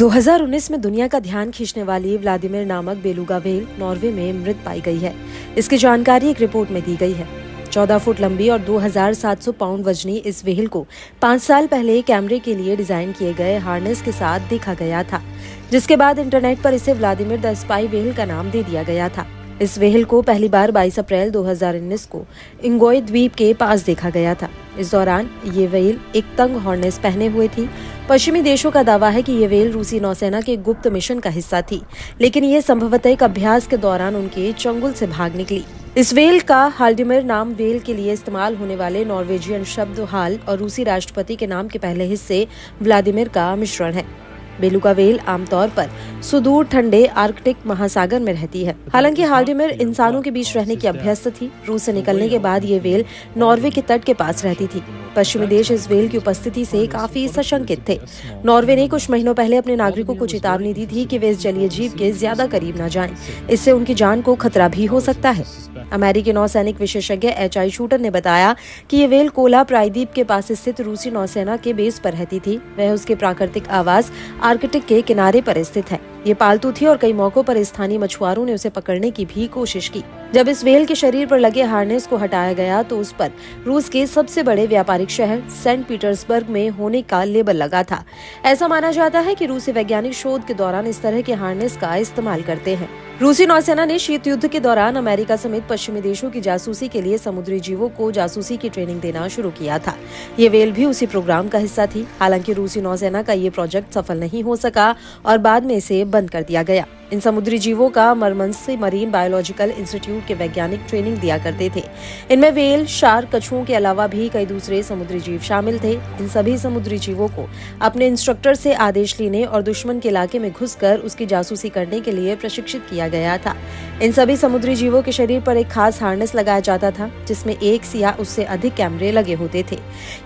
2019 में दुनिया का ध्यान खींचने वाली व्लादिमीर नामक बेलुगा व्हेल नॉर्वे में मृत पाई गई है। इसकी जानकारी एक रिपोर्ट में दी गई है। 14 फुट लंबी और 2700 पाउंड वजनी इस व्हेल को 5 साल पहले कैमरे के लिए डिजाइन किए गए हार्नेस के साथ देखा गया था, जिसके बाद इंटरनेट पर इसे व्लादिमीर द स्पाई व्हेल का नाम दे दिया गया था। इस व्हेल को पहली बार 22 अप्रैल 2019 को इंगोय द्वीप के पास देखा गया था। इस दौरान ये व्हेल एक तंग हार्नेस पहने हुए थी। पश्चिमी देशों का दावा है कि ये व्हेल रूसी नौसेना के गुप्त मिशन का हिस्सा थी, लेकिन ये संभवतः एक अभ्यास के दौरान उनके चंगुल से भाग निकली। इस व्हेल का हाल्डिमिर नाम व्हेल के लिए इस्तेमाल होने वाले नॉर्वेजियन शब्द हाल और रूसी राष्ट्रपति के नाम के पहले हिस्से व्लादिमीर का मिश्रण है। बेलुगा व्हेल आमतौर पर सुदूर ठंडे आर्कटिक महासागर में रहती है। हालांकि हाल्डिमिर इंसानों के बीच रहने की अभ्यस्त थी। रूस से निकलने के बाद ये व्हेल नॉर्वे के तट के पास रहती थी। पश्चिमी देश इस व्हेल की उपस्थिति से काफी सशंकित थे। नॉर्वे ने कुछ महीनों पहले अपने नागरिकों को चेतावनी दी थी कि वे इस जलीय जीव के ज्यादा करीब न जाएं। इससे उनकी जान को खतरा भी हो सकता है। अमेरिकी नौसैनिक विशेषज्ञ एच.आई. शूटर ने बताया कि ये व्हेल कोला प्रायद्वीप के पास स्थित रूसी नौसेना के बेस पर रहती थी। वह उसके प्राकृतिक आवास आर्कटिक के किनारे पर स्थित है। ये पालतू थी और कई मौकों पर स्थानीय मछुआरों ने उसे पकड़ने की भी कोशिश की। जब इस व्हेल के शरीर पर लगे हार्नेस को हटाया गया तो उस पर रूस के सबसे बड़े व्यापारिक शहर सेंट पीटर्सबर्ग में होने का लेबल लगा था। ऐसा माना जाता है कि रूसी वैज्ञानिक शोध के दौरान इस तरह के हार्नेस का इस्तेमाल करते हैं। रूसी नौसेना ने शीत युद्ध के दौरान अमेरिका समेत पश्चिमी देशों की जासूसी के लिए समुद्री जीवों को जासूसी की ट्रेनिंग देना शुरू किया था। ये व्हेल भी उसी प्रोग्राम का हिस्सा थी। हालांकि रूसी नौसेना का ये प्रोजेक्ट सफल नहीं हो सका और बाद में इसे बंद कर दिया गया। इन समुद्री जीवों का मरमंसी मरीन बायोलॉजिकल इंस्टीट्यूट के वैज्ञानिक ट्रेनिंग दिया करते थे। इनमें व्हेल, शार्क, कछुओं के अलावा भी कई दूसरे समुद्री जीव शामिल थे। इन सभी समुद्री जीवों को अपने इंस्ट्रक्टर से आदेश लेने और दुश्मन के इलाके में घुसकर उसकी जासूसी करने के लिए प्रशिक्षित किया गया था। इन सभी समुद्री जीवों के शरीर पर एक खास हार्नेस लगाया जाता था, जिसमें एक या उससे अधिक कैमरे लगे होते थे।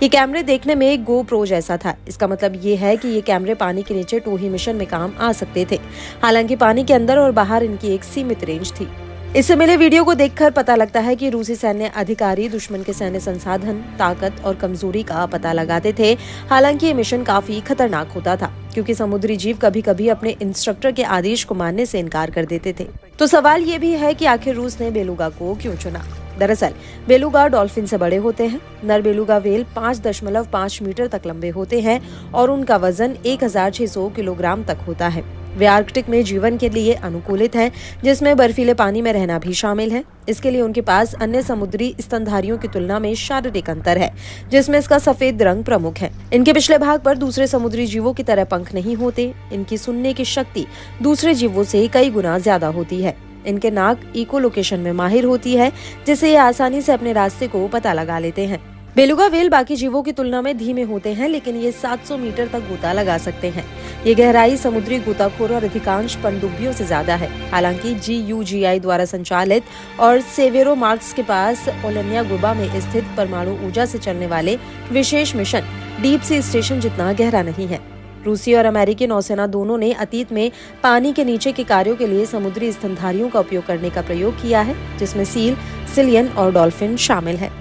ये कैमरे देखने में एक GoPro जैसा था। इसका मतलब ये है कि ये कैमरे पानी के नीचे टोही मिशन में काम आ सकते थे। हालांकि पानी के अंदर और बाहर इनकी एक सीमित रेंज थी। इससे मिले वीडियो को देखकर पता लगता है कि रूसी सैन्य अधिकारी दुश्मन के सैन्य संसाधन, ताकत और कमजोरी का पता लगाते थे। हालांकि ये मिशन काफी खतरनाक होता था, क्योंकि समुद्री जीव कभी-कभी अपने इंस्ट्रक्टर के आदेश को मानने से इनकार कर देते थे। तो सवाल ये भी है कि आखिर रूस ने बेलुगा को क्यों चुना? दरअसल बेलुगा डॉल्फिन से बड़े होते हैं। नर बेलुगा व्हेल 5.5 मीटर तक लंबे होते हैं और उनका वजन 1600 किलोग्राम तक होता है। वे आर्कटिक में जीवन के लिए अनुकूलित हैं, जिसमें बर्फीले पानी में रहना भी शामिल है। इसके लिए उनके पास अन्य समुद्री स्तनधारियों की तुलना में शारीरिक अंतर है, जिसमें इसका सफेद रंग प्रमुख है। इनके पिछले भाग पर दूसरे समुद्री जीवों की तरह पंख नहीं होते। इनकी सुनने की शक्ति दूसरे जीवों से कई गुना ज्यादा होती है। इनके नाक इको लोकेशन में माहिर होती है, जिससे ये आसानी से अपने रास्ते को पता लगा लेते हैं। बेलुगा व्हेल बाकी जीवों की तुलना में धीमे होते हैं, लेकिन ये 700 मीटर तक गोता लगा सकते हैं। ये गहराई समुद्री गोताखोरों और अधिकांश पनडुब्बियों से ज्यादा है। हालांकि GUGI द्वारा संचालित और सेवेरो मार्क्स के पास ओलनिया गुबा में स्थित परमाणु ऊर्जा से चलने वाले विशेष मिशन डीप सी स्टेशन जितना गहरा नहीं है। रूसी और अमेरिकी नौसेना दोनों ने अतीत में पानी के नीचे के कार्यों के लिए समुद्री स्तनधारियों का उपयोग करने का प्रयोग किया है, जिसमें सील, सिलियन और डॉल्फिन शामिल है।